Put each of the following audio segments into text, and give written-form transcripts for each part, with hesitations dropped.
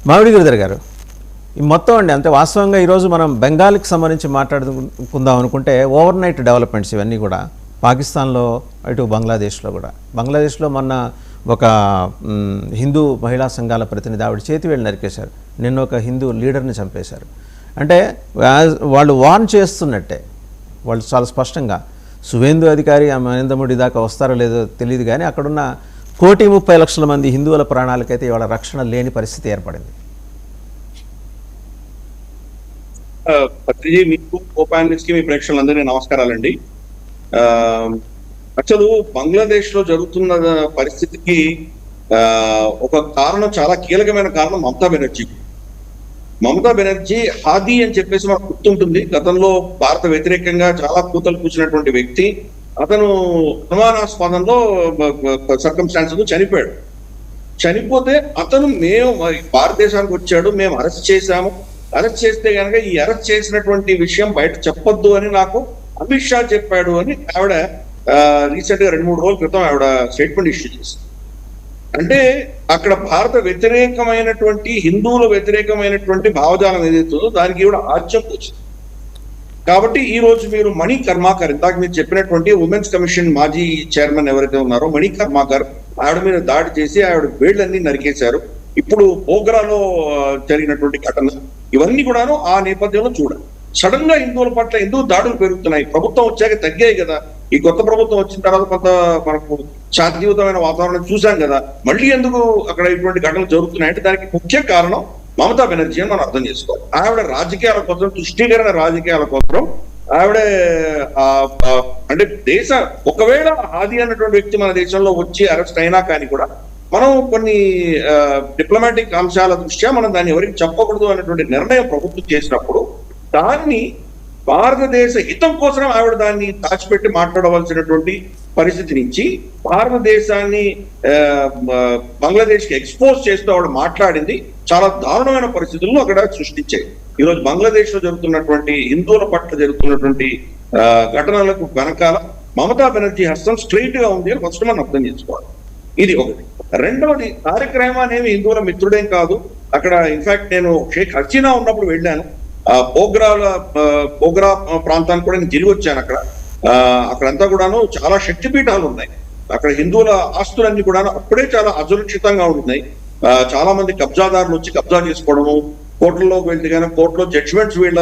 మామిడి గిరిధర్ గారు, ఈ మొత్తం అండి అంటే వాస్తవంగా ఈరోజు మనం బెంగాల్కి సంబంధించి మాట్లాడుకుందాం అనుకుంటే ఓవర్ నైట్ డెవలప్మెంట్స్ ఇవన్నీ కూడా పాకిస్తాన్లో ఇటు బంగ్లాదేశ్లో మొన్న ఒక హిందూ మహిళా సంఘాల ప్రతినిధి ఆవిడ చేతివేళ్ళు నరికేశారు, నిన్న ఒక హిందూ లీడర్ని చంపేశారు. అంటే వాళ్ళు వార్న్ చేస్తున్నట్టే, వాళ్ళు చాలా స్పష్టంగా సువేందు అధికారి నరేంద్ర మోడీ దాకా వస్తారో లేదో తెలియదు, కానీ అక్కడున్న 1,30,00,000 మంది హిందువుల ప్రాణాలకైతే ఇవాళ రక్షణ లేని పరిస్థితి ఏర్పడింది. పత్రిజీ, మీకు కోపానిస్ట్కి మీ ప్రేక్షకులందరినీ నమస్కారాలండి. అసలు బంగ్లాదేశ్ లో జరుగుతున్న పరిస్థితికి ఒక కారణం, చాలా కీలకమైన కారణం మమతా బెనర్జీ హాదీ అని చెప్పేసి మనకు గుర్తుంటుంది. గతంలో భారత వ్యతిరేకంగా చాలా కూతలు కూర్చున్నటువంటి వ్యక్తి. అతను అనుమానాస్పదంలో సర్కమ్స్టాన్సెస్ చనిపోయాడు. చనిపోతే అతను మేము భారతదేశానికి వచ్చాడు, మేము అరెస్ట్ చేశాము, అరెస్ట్ చేస్తే కనుక ఈ అరెస్ట్ చేసినటువంటి విషయం బయట చెప్పొద్దు అని నాకు అమిత్ షా చెప్పాడు అని ఆవిడ రీసెంట్ గా 2-3 రోజుల క్రితం ఆవిడ స్టేట్మెంట్ ఇష్యూ చేసింది. అంటే అక్కడ భారత వ్యతిరేకమైనటువంటి, హిందువుల వ్యతిరేకమైనటువంటి భావజాలం ఏదైతుందో దానికి కూడా ఆజ్యం వచ్చింది. కాబట్టి ఈ రోజు మీరు మణి కర్మాకర్, ఇందాక మీరు చెప్పినటువంటి ఉమెన్స్ కమిషన్ మాజీ చైర్మన్ ఎవరైతే ఉన్నారో మణి కర్మాకర్, ఆవిడ మీద దాడి చేసి ఆవిడ వేళ్ళన్నీ నరికేశారు. ఇప్పుడు బోగ్రాలో జరిగినటువంటి ఘటన, ఇవన్నీ కూడాను ఆ నేపథ్యంలో చూడాలి. సడన్ గా హిందువుల పట్ల ఎందుకు దాడులు పెరుగుతున్నాయి? ప్రభుత్వం వచ్చాక తగ్గాయి కదా, ఈ కొత్త ప్రభుత్వం వచ్చిన తర్వాత కొంత మనకు శాంతియుతమైన వాతావరణం చూసాం కదా, మళ్ళీ ఎందుకు అక్కడ ఇటువంటి ఘటనలు జరుగుతున్నాయి అంటే దానికి ముఖ్య కారణం మమతా బెనర్జీ అని మనం అర్థం చేసుకోవాలి. ఆవిడ రాజకీయాల కోసం, తుష్టీకరణ రాజకీయాల కోసం ఆవిడ అంటే ఒకవేళ హాదీ అన్నటువంటి వ్యక్తి మన దేశంలో వచ్చి అరెస్ట్ అయినా కానీ కూడా మనం కొన్ని డిప్లొమాటిక్ అంశాల దృష్ట్యా మనం దాన్ని ఎవరికి చెప్పకూడదు అనేటువంటి నిర్ణయం ప్రభుత్వం చేసినప్పుడు దాన్ని భారతదేశ హితం కోసం ఆవిడ దాన్ని దాచిపెట్టి మాట్లాడవలసినటువంటి పరిస్థితి నుంచి భారతదేశాన్ని బంగ్లాదేశ్ కి ఎక్స్పోజ్ చేస్తూ ఆవిడ మాట్లాడింది చాలా దారుణమైన పరిస్థితులను అక్కడ సృష్టించాయి. ఈరోజు బంగ్లాదేశ్ లో జరుగుతున్నటువంటి హిందువుల పట్ల జరుగుతున్నటువంటి ఘటనలకు వెనకాల మమతా బెనర్జీ హస్తం స్ట్రైట్ గా ఉంది అని ఫస్ట్ మనం అర్థం చేసుకోవాలి. ఇది ఒకటి. రెండవది, తారిక్ రెహమాన్ ఏమి హిందువుల మిత్రుడేం కాదు. అక్కడ ఇన్ఫాక్ట్ నేను షేక్ హసీనా ఉన్నప్పుడు వెళ్ళాను, బోగ్రా ప్రాంతానికి కూడా నేను తిరిగి వచ్చాను. అక్కడంతా కూడాను చాలా శక్తిపీఠాలు ఉన్నాయి. అక్కడ హిందువుల ఆస్తులన్నీ కూడా అప్పుడే చాలా అసురక్షితంగా ఉంటున్నాయి. చాలా మంది కబ్జాదారులు వచ్చి కబ్జా చేసుకోవడము, కోర్టుల్లోకి వెళ్తే కానీ కోర్టులో జడ్జిమెంట్స్ వీళ్ళ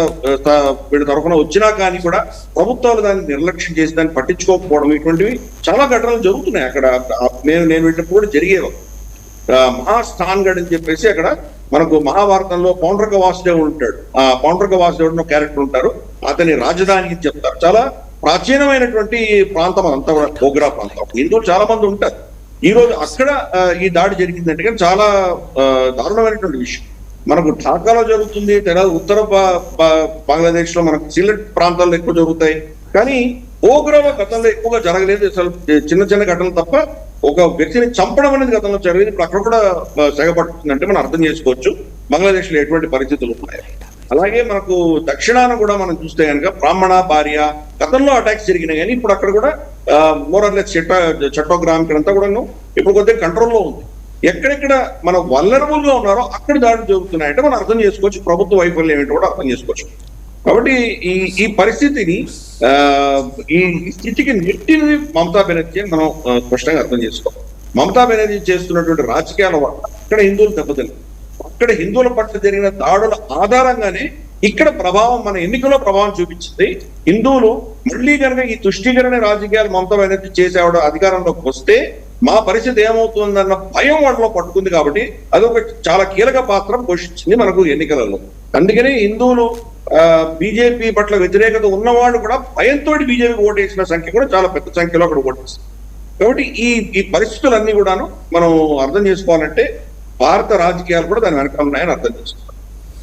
తరఫున వచ్చినా కానీ కూడా ప్రభుత్వాలు దాన్ని నిర్లక్ష్యం చేసి దాన్ని పట్టించుకోకపోవడం, ఇటువంటివి చాలా ఘటనలు జరుగుతున్నాయి. అక్కడ నేను వెళ్ళినప్పుడు కూడా జరిగేవి. మహాస్థాన్గఢ్ అని చెప్పేసి అక్కడ మనకు మహాభారతంలో పౌండ్రక వాసుదేవుడు ఉంటాడు. ఆ పౌండ్రక వాసుదేవుడు క్యారెక్టర్ ఉంటారు, అతని రాజధాని అని చెప్తారు. చాలా ప్రాచీనమైనటువంటి ప్రాంతం అదంతా కూడా, బోగ్రా ప్రాంతం. హిందువులు చాలా మంది ఉంటారు. ఈ రోజు అక్కడ ఈ దాడి జరిగిందంటే కానీ చాలా దారుణమైనటువంటి విషయం. మనకు ఢాకాలో జరుగుతుంది, తర్వాత ఉత్తర బంగ్లాదేశ్ లో మనకు సిల్లెట్ ప్రాంతాల్లో ఎక్కువ జరుగుతాయి, కానీ బోగ్రాలో గతంలో ఎక్కువగా జరగలేదు. అసలు చిన్న చిన్న ఘటనలు తప్ప ఒక వ్యక్తిని చంపడం అనేది గతంలో జరిగింది. ఇప్పుడు అక్కడ కూడా సెగపడుతుందంటే మనం అర్థం చేసుకోవచ్చు బంగ్లాదేశ్ లో ఎటువంటి పరిస్థితులు ఉన్నాయి. అలాగే మనకు దక్షిణాన కూడా మనం చూస్తే కనుక బ్రాహ్మణ భార్య గతంలో అటాక్స్ జరిగినాయి, కానీ ఇప్పుడు అక్కడ కూడా మోరర్లెస్ చట్టోగ్రామ్ ఇక్కడంతా కూడా ఇప్పుడు కొద్దిగా కంట్రోల్లో ఉంది. ఎక్కడెక్కడ మనం వల్నరబుల్ గా ఉన్నారో అక్కడ దాడులు జరుగుతున్నాయంటే మనం అర్థం చేసుకోవచ్చు ప్రభుత్వ వైఫల్యం ఏంటో కూడా అర్థం చేసుకోవచ్చు. కాబట్టి ఈ పరిస్థితిని, ఈ స్థితికి నెట్టినది మమతా బెనర్జీ అని మనం స్పష్టంగా అర్థం చేసుకోవాలి. మమతా బెనర్జీ చేస్తున్నటువంటి రాజకీయాల వల్ల అక్కడ హిందువులు దెబ్బతిన్నారు. అక్కడ హిందువుల పట్ల జరిగిన దాడుల ఆధారంగానే ఇక్కడ ప్రభావం, మన ఎన్నికల్లో ప్రభావం చూపించింది. హిందువులు మళ్ళీ కనుక ఈ తుష్టీకరణ రాజకీయాలు మమతా బెనర్జీ చేసేవాడ అధికారంలోకి వస్తే మా పరిస్థితి ఏమవుతుందన్న భయం వాళ్ళలో పట్టుకుంది. కాబట్టి అదొక చాలా కీలక పాత్ర పోషించింది మనకు ఎన్నికలలో. అందుకనే హిందువులు బీజేపీ పట్ల వ్యతిరేకత ఉన్నవాళ్ళు కూడా భయంతో బీజేపీకి ఓటేసిన సంఖ్య కూడా చాలా పెద్ద సంఖ్యలో అక్కడ ఓటేస్తుంది. కాబట్టి ఈ పరిస్థితులన్నీ కూడాను మనం అర్థం చేసుకోవాలంటే భారత రాజకీయాలు కూడా దాని వెనకాల ఉన్నాయని అర్థం చేసుకోవాలి.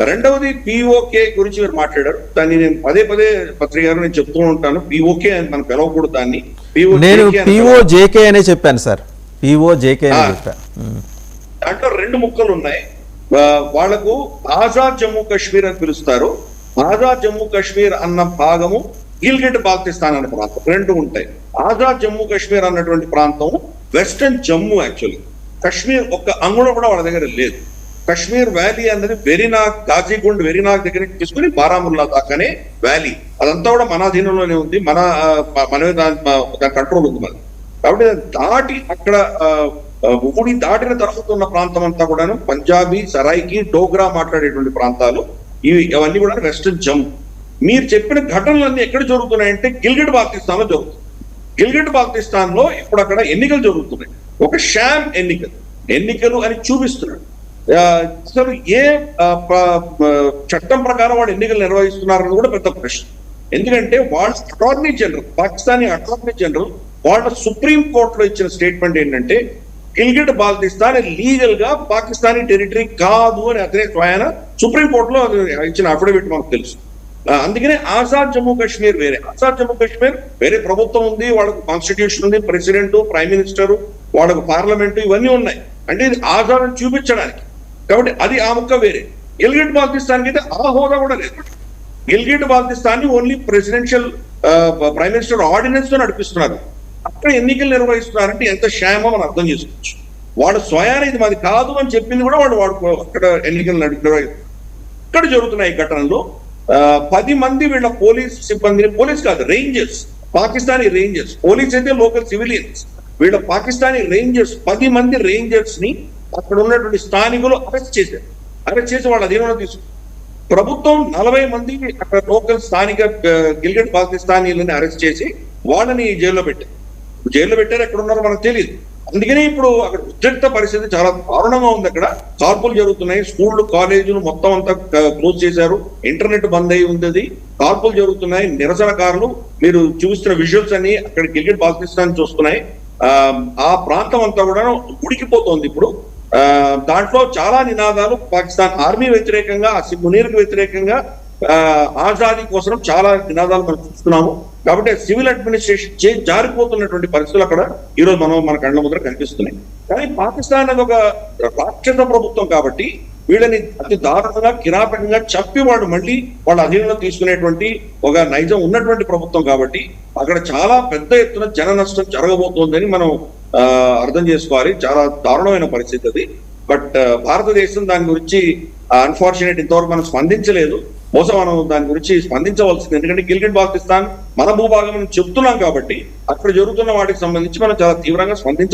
రెండవది, పిఓకే గురించి మీరు మాట్లాడారు. దాన్ని నేను పదే పత్రిక గారు నేను చెప్తూ ఉంటాను, పిఓకే అని మనం పిలవకూడదు దాన్ని. పిఓజేకే అనే చెప్పాను సార్, పిఓజేకే దాంట్లో 2 ముక్కలు ఉన్నాయి. వాళ్లకు ఆజాద్ జమ్మూ కాశ్మీర్ అని పిలుస్తారు. ఆజాద్ జమ్మూ కాశ్మీర్ అన్న భాగము గిల్గిట్ బాల్టిస్తాన్ అనే ప్రాంతం, 2 ఉంటాయి. ఆజాద్ జమ్మూ కాశ్మీర్ అన్నటువంటి ప్రాంతం వెస్టర్న్ జమ్మూ. యాక్చువల్లీ కాశ్మీర్ ఒక్క అంగుళం కూడా వాళ్ళ దగ్గర లేదు. కశ్మీర్ వ్యాలీ అనేది వెరీనాగ్, గాజీగుండ్ వెరీనాగ్ దగ్గరికి తీసుకుని బారాముల్లా దాకానే వ్యాలీ, అదంతా కూడా మన అధీనంలోనే ఉంది, మనమే దాని కంట్రోల్ ఉంది మనది. కాబట్టి దాటి అక్కడ ఊడి దాటిన తర్వాత ఉన్న ప్రాంతం అంతా కూడాను పంజాబీ, సరాయికి, డోగ్రా మాట్లాడేటువంటి ప్రాంతాలు ఇవన్నీ కూడా వెస్టర్న్ జమ్మూ. మీరు చెప్పిన ఘటనలన్నీ ఎక్కడ జరుగుతున్నాయంటే గిల్గిట్ బాల్టిస్తాన్ లో జరుగుతుంది. గిల్గిట్ బాల్టిస్తాన్ లో ఇప్పుడు అక్కడ ఎన్నికలు జరుగుతున్నాయి. ఒక షామ్ ఎన్నికలు అని చూపిస్తున్నాడు. అసలు ఏ చట్టం ప్రకారం వాడు ఎన్నికలు నిర్వహిస్తున్నారని కూడా పెద్ద ప్రశ్న. ఎందుకంటే వాళ్ళ attorney general, Pakistani attorney general వాళ్ళ సుప్రీం కోర్టులో ఇచ్చిన స్టేట్మెంట్ ఏంటంటే గిల్గిట్ బాల్టిస్తాన్ లీగల్ గా పాకిస్తానీ టెరిటరీ కాదు అని అతనే స్వయాన సుప్రీం కోర్టులో ఇచ్చిన అఫిడవిట్ మనకు తెలుసు. అందుకనే ఆజాద్ జమ్మూ కాశ్మీర్ వేరే, ఆజాద్ జమ్మూ కాశ్మీర్ వేరే ప్రభుత్వం ఉంది, వాళ్ళకు కాన్స్టిట్యూషన్ ఉంది, ప్రెసిడెంట్, ప్రైమ్ మినిస్టర్, వాళ్ళకు పార్లమెంటు ఇవన్నీ ఉన్నాయి. అంటే ఇది ఆజాద్ అని చూపించడానికి. కాబట్టి అది ఆ ముక్క వేరే. గిల్గిట్ బాల్టిస్తాన్కి అయితే ఆ హోదా కూడా లేదు. గిల్గిట్ బాల్టిస్తాన్ ని only presidential prime minister ordinance తో నడిపిస్తున్నారు. అక్కడ ఎన్నికలు నిర్వహిస్తున్నారంటే ఎంత క్షేమం మనం అర్థం చేసుకోవచ్చు. వాడు స్వయాన ఇది మాది కాదు అని చెప్పింది కూడా వాడు అక్కడ ఎన్నికలు నిర్వహిస్తారు. ఇక్కడ జరుగుతున్నాయి ఈ ఘటనలో 10 మంది వీళ్ళ పోలీస్ సిబ్బందిని, పోలీస్ కాదు రేంజర్స్, పాకిస్తానీ రేంజర్స్, పోలీస్ అయితే లోకల్ సివిలియన్స్, వీళ్ళ పాకిస్తానీ రేంజర్స్ 10 మంది రేంజర్స్ ని అక్కడ ఉన్నటువంటి స్థానికులు అరెస్ట్ చేశారు. అరెస్ట్ చేసి వాళ్ళ అధీనంలో తీసుకున్నారు. ప్రభుత్వం 40 మంది అక్కడ లోకల్ స్థానిక గిల్గిట్ బాల్టిస్తానీలని అరెస్ట్ చేసి వాళ్ళని జైల్లో పెట్టారు. ఎక్కడ ఉన్నారో మనకు తెలియదు. అందుకనే ఇప్పుడు అక్కడ ఉద్రిక్త పరిస్థితి చాలా దారుణంగా ఉంది. అక్కడ కాల్పులు జరుగుతున్నాయి, స్కూళ్లు, కాలేజీలు మొత్తం అంతా క్లోజ్ చేశారు, ఇంటర్నెట్ బంద్ అయి ఉంది, కాల్పులు జరుగుతున్నాయి. నిరసనకారులు, మీరు చూస్తున్న విజువల్స్ అన్ని అక్కడ గిల్గిట్ బాల్టిస్తాన్ చూస్తున్నాయి. ఆ ప్రాంతం అంతా కూడా ఉడికిపోతోంది ఇప్పుడు. దాంట్లో చాలా నినాదాలు పాకిస్తాన్ ఆర్మీ వ్యతిరేకంగా, మునీర్కి వ్యతిరేకంగా, ఆజాదీ కోసం చాలా నినాదాలు మనం చూస్తున్నాము. కాబట్టి సివిల్ అడ్మినిస్ట్రేషన్ జారిపోతున్నటువంటి పరిస్థితులు అక్కడ ఈరోజు మన కళ్ళ ముందర కనిపిస్తున్నాయి. కానీ పాకిస్తాన్ అది ఒక రాక్షస ప్రభుత్వం కాబట్టి వీళ్ళని అతి దారుణంగా, కిరాతకంగా చంపి వాడు మళ్ళీ వాళ్ళ అధీనంలో తీసుకునేటువంటి ఒక నైజం ఉన్నటువంటి ప్రభుత్వం కాబట్టి అక్కడ చాలా పెద్ద ఎత్తున జన నష్టం జరగబోతోందని మనం అర్థం చేసుకోవాలి. చాలా దారుణమైన పరిస్థితి అది. బట్ భారతదేశం దాని గురించి అన్ఫార్చునేట్ ఇంతవరకు మనం స్పందించలేదు. బహుశా మనం దాని గురించి స్పందించవలసింది. ఎందుకంటే గిల్గిట్ బాల్టిస్తాన్ మన భూభాగం చెప్తున్నాం కాబట్టి అక్కడ జరుగుతున్న వాటికి సంబంధించి మనం చాలా తీవ్రంగా స్పందించాలి.